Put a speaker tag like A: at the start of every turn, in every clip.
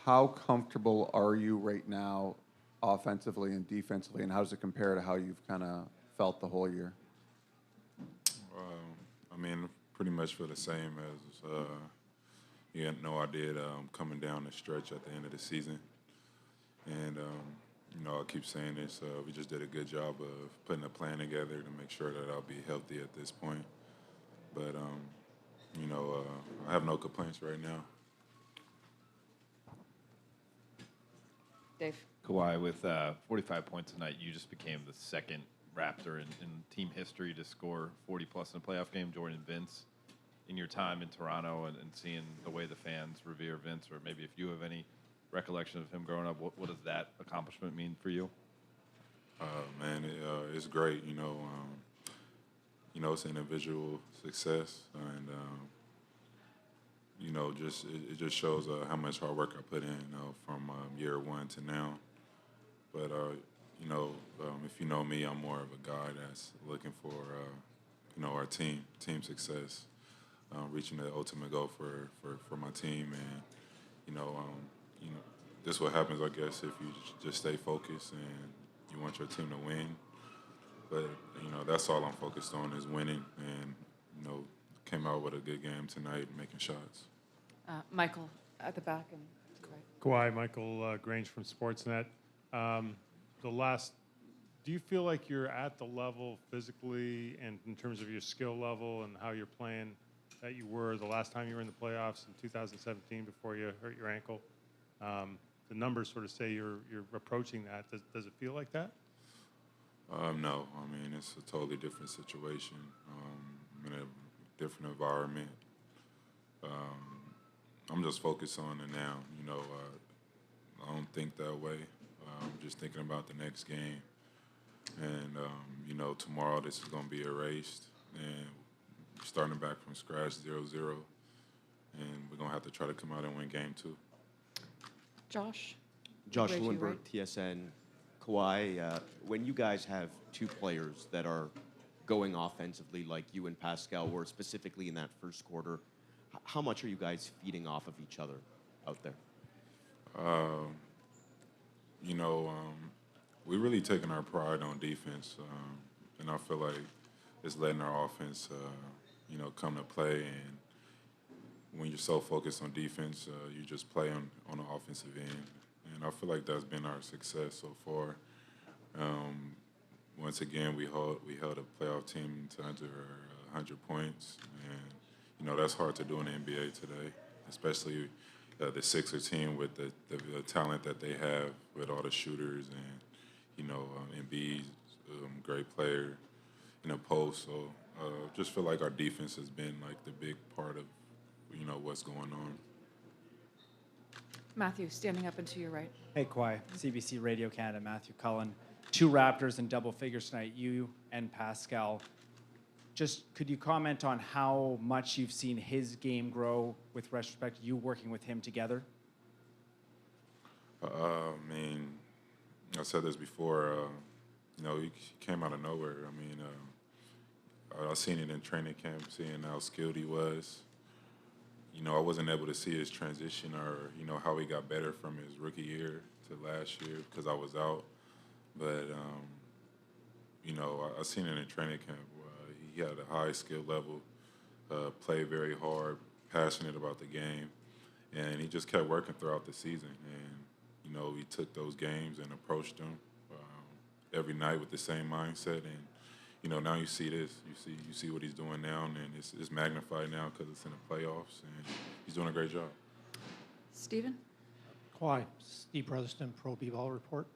A: how comfortable are you right now offensively and defensively, and how does it compare to how you've kind of felt the whole year?
B: I mean, pretty much feel the same as you had no idea coming down the stretch at the end of the season. And, I keep saying this, we just did a good job of putting a plan together to make sure that I'll be healthy at this point. But, I have no complaints right now.
C: Dave.
D: Kawhi, with 45 points tonight, you just became the second Raptor in team history to score 40-plus in a playoff game. Jordan Vince, in your time in Toronto and seeing the way the fans revere Vince, or maybe if you have any recollection of him growing up, what does that accomplishment mean for you?
B: Man, it's great. It's individual success, and it just shows how much hard work I put in, from year one to now. But if you know me, I'm more of a guy that's looking for our team success, reaching the ultimate goal for my team, and this is what happens, I guess, if you just stay focused and you want your team to win. But that's all I'm focused on is winning, and came out with a good game tonight, making shots.
C: Michael at the back and
E: Kawhi, Michael Grange from Sportsnet. Do you feel like you're at the level physically and in terms of your skill level and how you're playing that you were the last time you were in the playoffs in 2017 before you hurt your ankle? The numbers sort of say you're approaching that. Does it feel like that?
B: No. I mean, it's a totally different situation. I'm in a different environment. I'm just focused on the now. I don't think that way. I'm just thinking about the next game. And, tomorrow this is going to be erased. And starting back from scratch, 0-0. And we're going to have to try to come out and win game 2.
C: Josh
F: Lundberg, TSN. Kawhi, when you guys have two players that are going offensively like you and Pascal were, specifically in that first quarter, how much are you guys feeding off of each other out there?
B: We're really taking our pride on defense, and I feel like it's letting our offense, come to play. And when you're so focused on defense, you just play on the offensive end. And I feel like that's been our success so far. Once again, we held a playoff team to under 100 points, and that's hard to do in the NBA today, especially the Sixers team with the talent that they have with all the shooters and Embiid's great player in a post. So just feel like our defense has been like the big part of what's going on.
C: Matthew, standing up and to your right.
G: Hey, Kawhi, CBC Radio Canada, Matthew Cullen. 2 Raptors in double figures tonight, you and Pascal. Just could you comment on how much you've seen his game grow with respect to you working with him together?
B: I mean, I said this before, he came out of nowhere. I mean, I seen it in training camp, seeing how skilled he was. I wasn't able to see his transition or, how he got better from his rookie year to last year because I was out. But, I seen it in training camp. He had a high skill level, played very hard, passionate about the game, and he just kept working throughout the season. And, he took those games and approached them every night with the same mindset. And, now you see this. You see what he's doing now, and it's magnified now because it's in the playoffs, and he's doing a great job.
C: Stephen?
H: Kawhi, Steve Brotherston, Pro B-Ball Report.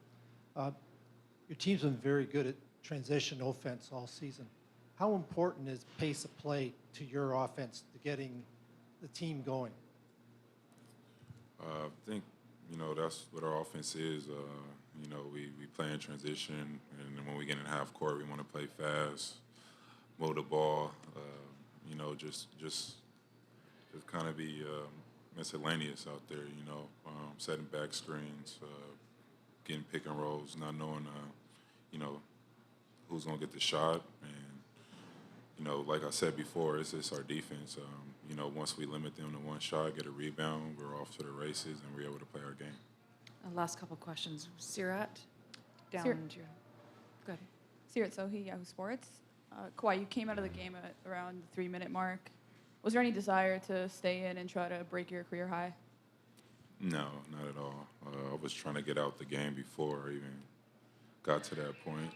H: Your team's been very good at transition offense all season. How important is pace of play to your offense to getting the team going?
B: I think, that's what our offense is. We play in transition, and when we get in half court, we want to play fast, move the ball, just kind of be miscellaneous out there, setting back screens, getting pick and rolls, not knowing, who's going to get the shot. And, like I said before, it's just our defense. Once we limit them to one shot, get a rebound, we're off to the races, and we're able to play our game.
C: Last couple questions. Sirat, down
I: Sir-
C: to you. Go ahead.
I: Sirat Sohi, Yahoo Sports. Kawhi, you came out of the game at around the 3-minute mark. Was there any desire to stay in and try to break your career high?
B: No, not at all. I was trying to get out the game before I even got to that point.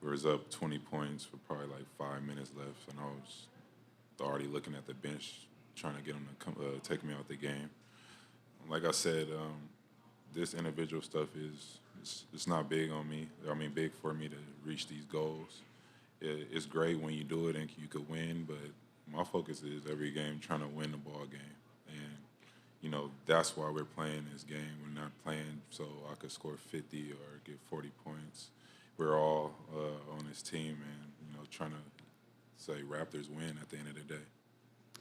B: We was up 20 points with probably like 5 minutes left, and I was already looking at the bench trying to get them to come, take me out the game. Like I said, this individual stuff it's not big on me. I mean, big for me to reach these goals. It's great when you do it and you could win, but my focus is every game trying to win the ball game. And, that's why we're playing this game. We're not playing so I could score 50 or get 40 points. We're all on this team and, trying to say Raptors win at the end of the day.